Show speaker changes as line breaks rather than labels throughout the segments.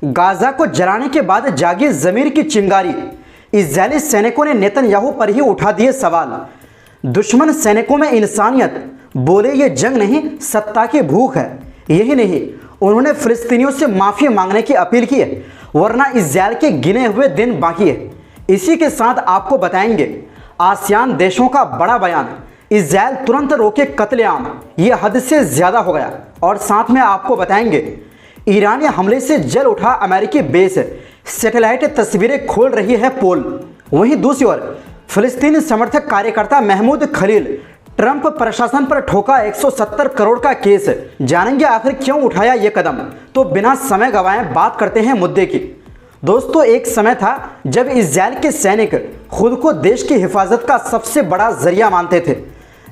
Gaza को जलाने के बाद जागी ज़मीर की चिंगारी। इजरायली सैनिकों ने नेतन्याहू पर ही उठा दिए सवाल। दुश्मन सैनिकों में इंसानियत, बोले ये जंग नहीं सत्ता की भूख है। यही नहीं, उन्होंने फिलिस्तीनियों से माफ़ी मांगने की अपील की है, वरना इजरायल के गिने हुए दिन बाकी है। इसी के साथ आपको बताएंगे आसियान देशों का बड़ा बयान, इजरायल तुरंत रोके कत्लेआम, ये हद से ज़्यादा हो गया। और साथ में आपको बताएंगे ईरानी हमले से जल उठा अमेरिकी बेस, सैटेलाइट तस्वीरें खोल रही है पोल। वहीं दूसरी ओर फिलिस्तीनी समर्थक कार्यकर्ता महमूद खलील, ट्रंप प्रशासन पर ठोका 170 करोड़ का केस। जानेंगे आखिर क्यों उठाया ये कदम। तो बिना समय गंवाए बात करते हैं मुद्दे की। दोस्तों, एक समय था जब इजरायल के सैनिक खुद को देश की हिफाजत का सबसे बड़ा जरिया मानते थे,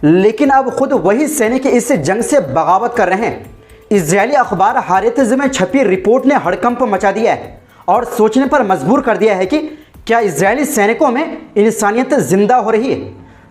लेकिन अब खुद वही सैनिक इस जंग से बगावत कर रहे हैं। इजरायली अखबार हारेत्ज में छपी रिपोर्ट ने हड़कंप मचा दिया है और सोचने पर मजबूर कर दिया है कि क्या इजरायली सैनिकों में इंसानियत जिंदा हो रही है।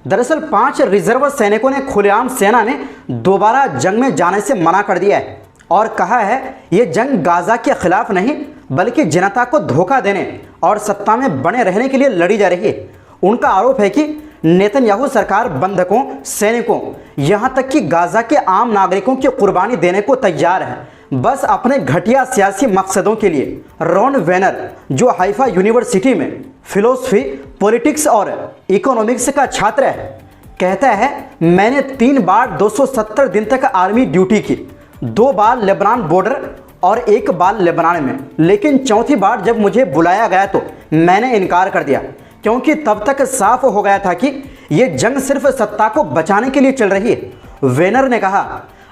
दरअसल 5 रिजर्व सैनिकों ने खुलेआम सेना में दोबारा जंग में जाने से मना कर दिया है और कहा है ये जंग गाजा के खिलाफ नहीं, बल्कि जनता को धोखा देने और सत्ता में बने रहने के लिए लड़ी जा रही है। उनका आरोप है कि नेतन्याहू सरकार बंधकों, सैनिकों, यहाँ तक कि गाजा के आम नागरिकों की कुर्बानी देने को तैयार है, बस अपने घटिया सियासी मकसदों के लिए। रॉन वेनर, जो हाइफा यूनिवर्सिटी में फिलोसफी, पॉलिटिक्स और इकोनॉमिक्स का छात्र है, कहता है मैंने 3 बार 270 दिन तक आर्मी ड्यूटी की, 2 बार लेबनान बॉर्डर और 1 बार लेबनान में, लेकिन चौथी बार जब मुझे बुलाया गया तो मैंने इनकार कर दिया, क्योंकि तब तक साफ हो गया था कि ये जंग सिर्फ सत्ता को बचाने के लिए चल रही है। वेनर ने कहा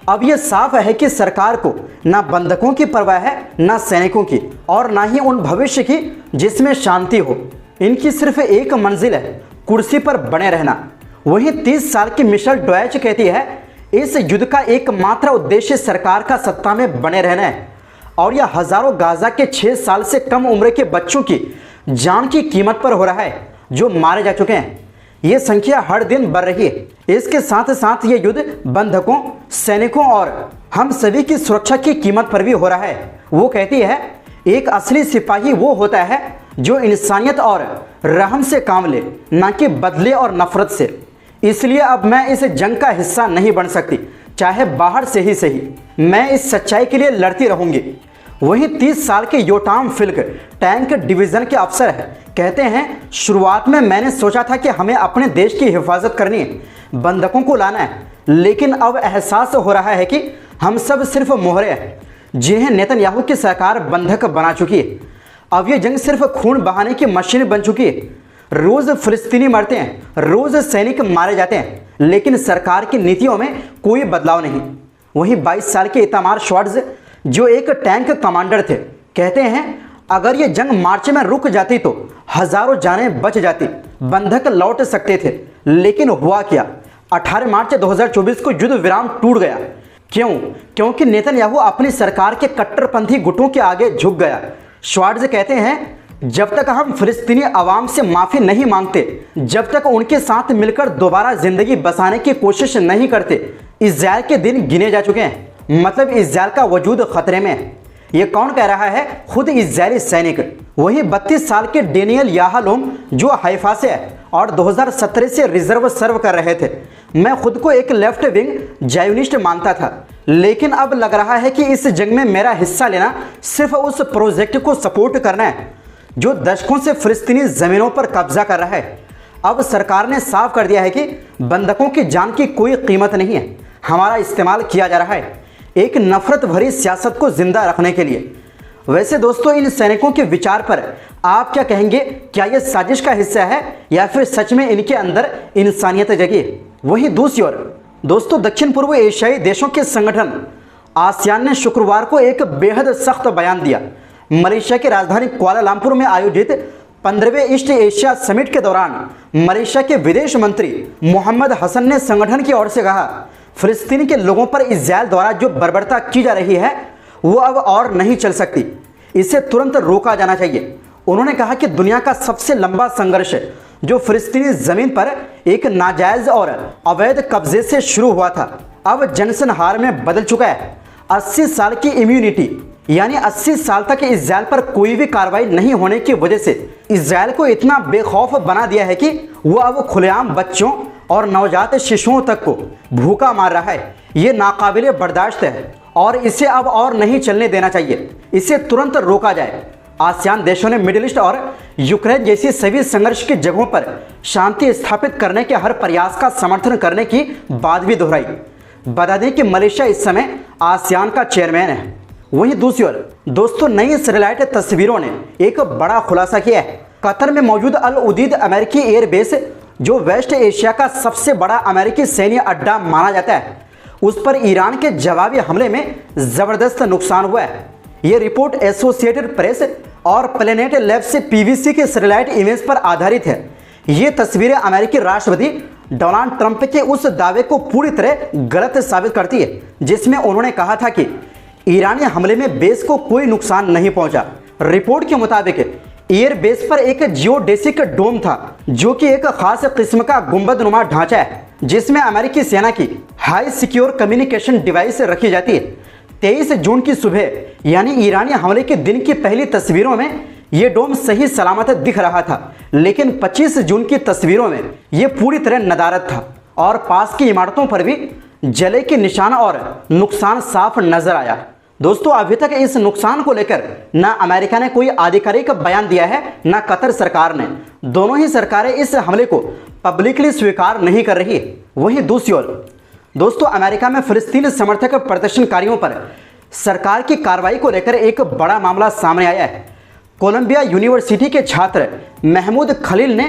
अब ये साफ है कि सरकार को ना बंधकों की परवाह है, ना सैनिकों की, और ना ही उन भविष्य की जिसमें शांति हो। इनकी सिर्फ एक मंजिल है, कुर्सी पर बने रहना। वहीं 30 साल की मिशेल डॉयच कहती है इस युद्ध का एकमात्र उद्देश्य सरकार का सत्ता में बने रहना है, और यह हजारों गाजा के 6 साल से कम उम्र के बच्चों की जान की कीमत पर हो रहा है, जो मारे जा चुके हैं। ये संख्या हर दिन बढ़ रही है। इसके साथ साथ ये युद्ध बंधकों, सैनिकों और हम सभी की सुरक्षा की कीमत पर भी हो रहा है। वो कहती है एक असली सिपाही वो होता है जो इंसानियत और रहम से काम ले, ना कि बदले और नफरत से। इसलिए अब मैं इस जंग का हिस्सा नहीं बन सकती, चाहे बाहर से ही सही। मैं इस सच्चाई के लिए लड़ती रहूंगी। वहीं 30 साल के योटाम फिल्क टैंक डिवीज़न के अफसर हैं, कहते हैं शुरुआत में मैंने सोचा था कि हमें अपने देश की हिफाजत करनी है, बंधकों को लाना है, लेकिन अब एहसास हो रहा है कि हम सब सिर्फ मोहरे हैं जिन्हें नेतन्याहू की सरकार बंधक बना चुकी है। अब ये जंग सिर्फ खून बहाने की मशीन बन चुकी है। रोज़ फिलिस्तीनी मरते हैं, रोज़ सैनिक मारे जाते हैं, लेकिन सरकार की नीतियों में कोई बदलाव नहीं। वहीं 22 साल के इतामार श्वार्ट्ज़, जो एक टैंक कमांडर थे, कहते हैं अगर ये जंग मार्च में रुक जाती तो हजारों जानें बच जाती, बंधक लौट सकते थे। लेकिन हुआ क्या, 18 मार्च 2024 को युद्ध विराम टूट गया। क्यों? क्योंकि नेतन्याहू अपनी सरकार के कट्टरपंथी गुटों के आगे झुक गया। श्वार्ट्ज़ कहते हैं जब तक हम फिलिस्तीनी आवाम से माफ़ी नहीं मांगते, जब तक उनके साथ मिलकर दोबारा जिंदगी बसाने की कोशिश नहीं करते, इजरायल के दिन गिने जा चुके हैं। मतलब इजरायल का वजूद खतरे में है। ये कौन कह रहा है? खुद इजरायली सैनिक। वही 32 साल के डेनियल याहलोम, जो हाइफा से है और 2017 से रिजर्व सर्व कर रहे थे। मैं खुद को एक लेफ्ट विंग जायोनिस्ट मानता था, लेकिन अब लग रहा है कि इस जंग में मेरा हिस्सा लेना सिर्फ उस प्रोजेक्ट को सपोर्ट करना है जो दशकों से फिलिस्तीनी ज़मीनों पर कब्जा कर रहा है। अब सरकार ने साफ कर दिया है कि बंधकों की जान की कोई कीमत नहीं है, हमारा इस्तेमाल किया जा रहा है एक नफरत भरी सियासत को जिंदा रखने के लिए। वैसे दोस्तों, इन सैनिकों के विचार पर आप क्या कहेंगे? क्या ये साजिश का हिस्सा है या फिर सच में इनके अंदर इंसानियत जगी? वहीं दूसरी ओर दोस्तों, दक्षिण पूर्व एशियाई देशों के संगठन आसियान ने शुक्रवार को एक बेहद सख्त बयान दिया। मलेशिया की राजधानी कुआलालंपुर में आयोजित 15वें ईस्ट एशिया समिट के दौरान मलेशिया के विदेश मंत्री मोहम्मद हसन ने संगठन की ओर से कहा फिलिस्तीन के लोगों पर इजरायल द्वारा जो बर्बरता की जा रही है वो अब और नहीं चल सकती, इसे तुरंत रोका जाना चाहिए। उन्होंने कहा कि दुनिया का सबसे लंबा संघर्ष जो फिलिस्तीनी जमीन पर एक नाजायज और अवैध कब्जे से शुरू हुआ था, अब जनसंहार में बदल चुका है। 80 साल की इम्यूनिटी यानी 80 साल तक इजराइल पर कोई भी कार्रवाई नहीं होने की वजह से इजराइल को इतना बेखौफ बना दिया है कि वो अब खुलेआम बच्चों और नवजात शिशुओं तक को भूखा मार रहा है। ये नाकाबिले बर्दाश्त है और इसे अब और नहीं चलने देना चाहिए। इसे तुरंत रोका जाए। आसियान देशों ने मिडिल ईस्ट और यूक्रेन जैसी सभी संघर्ष की जगहों पर शांति स्थापित करने के हर प्रयास का समर्थन करने की बात भी दोहराई। बता दें कि मलेशिया इस समय आसियान का चेयरमैन है। वहीं दूसरी ओर दोस्तों, नई सैटेलाइट तस्वीरों ने एक बड़ा खुलासा किया है। कतर में मौजूद अल उदीद अमेरिकी एयरबेस, जो वेस्ट एशिया का सबसे बड़ा अमेरिकी सैन्य अड्डा माना जाता है, उस पर ईरान के जवाबी हमले में जबरदस्त नुकसान हुआ है। ये रिपोर्ट एसोसिएटेड प्रेस और प्लेनेट लैब से पीवीसी के सैटेलाइट इमेज पर आधारित है। ये तस्वीरें अमेरिकी राष्ट्रपति डोनाल्ड ट्रंप के उस दावे को पूरी तरह गलत साबित करती है जिसमें उन्होंने कहा था कि ईरानी हमले में बेस को कोई नुकसान नहीं पहुंचा। रिपोर्ट के मुताबिक एयर बेस पर एक जियोडेसिक डोम था, जो कि एक खास किस्म का गुंबदनुमा ढांचा है जिसमें अमेरिकी सेना की हाई सिक्योर कम्युनिकेशन डिवाइस रखी जाती है। 23 जून की सुबह यानी ईरानी हमले के दिन की पहली तस्वीरों में यह डोम सही सलामत दिख रहा था, लेकिन 25 जून की तस्वीरों में यह पूरी तरह नदारद था और पास की इमारतों पर भी जले के निशान और नुकसान साफ नजर आया। दोस्तों, अभी तक इस नुकसान को लेकर ना अमेरिका ने कोई आधिकारिक बयान दिया है, ना कतर सरकार ने। दोनों ही सरकारें इस हमले को पब्लिकली स्वीकार नहीं कर रही। वहीं दूसरी ओर दोस्तों, अमेरिका में फिलिस्तीन समर्थक प्रदर्शनकारियों पर सरकार की कार्रवाई को लेकर एक बड़ा मामला सामने आया है। कोलंबिया यूनिवर्सिटी के छात्र महमूद खलील ने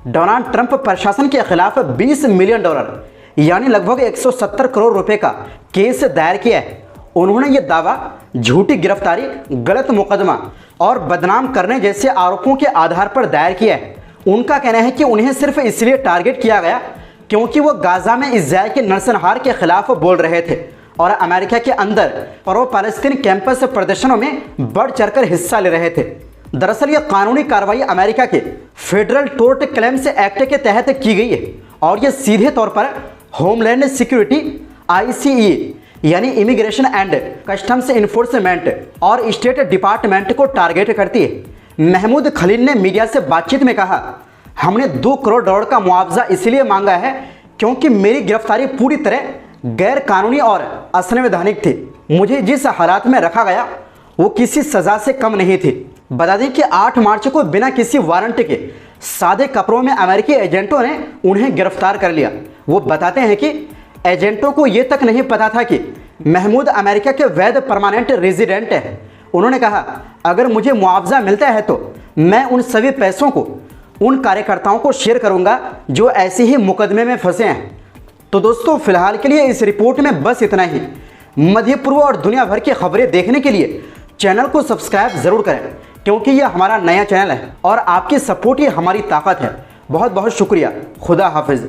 डोनाल्ड ट्रंप प्रशासन के खिलाफ $20 मिलियन यानी लगभग 170 करोड़ रुपए का केस दायर किया है। उन्होंने ये दावा झूठी गिरफ्तारी, गलत मुकदमा और बदनाम करने जैसे आरोपों के आधार पर दायर किया है। उनका कहना है कि उन्हें सिर्फ इसलिए टारगेट किया गया क्योंकि वो गाजा में इजराइल के नरसंहार के खिलाफ बोल रहे थे और अमेरिका के अंदर प्रो पैलेस्टीन कैंपस प्रदर्शनों में बढ़ चढ़कर हिस्सा ले रहे थे। दरअसल ये कानूनी कार्रवाई अमेरिका के फेडरल टोर्ट क्लेम्स एक्ट के तहत की गई है और ये सीधे तौर पर होमलैंड सिक्योरिटी ICE यानी इमिग्रेशन एंड कस्टम्स इन्फोर्समेंट और स्टेट डिपार्टमेंट को टारगेट करती है। महमूद खलील ने मीडिया से बातचीत में कहा, हमने $2 करोड़ का मुआवजा इसलिए मांगा है क्योंकि मेरी गिरफ्तारी पूरी तरह गैर कानूनी और असंवैधानिक थी। मुझे जिस हालात में रखा गया वो किसी सजा से कम नहीं थी। बता दें कि 8 मार्च को बिना किसी वारंट के सादे कपड़ों में अमेरिकी एजेंटों ने उन्हें गिरफ्तार कर लिया। वो बताते हैं कि एजेंटों को ये तक नहीं पता था कि महमूद अमेरिका के वैध परमानेंट रेजिडेंट है। उन्होंने कहा, अगर मुझे मुआवजा मिलता है तो मैं उन सभी पैसों को उन कार्यकर्ताओं को शेयर करूंगा जो ऐसे ही मुकदमे में फंसे हैं। तो दोस्तों, फिलहाल के लिए इस रिपोर्ट में बस इतना ही। मध्य पूर्व और दुनिया भर की खबरें देखने के लिए चैनल को सब्सक्राइब जरूर करें क्योंकि यह हमारा नया चैनल है और आपकी सपोर्ट ही हमारी ताकत है। बहुत बहुत शुक्रिया। खुदा हाफिज।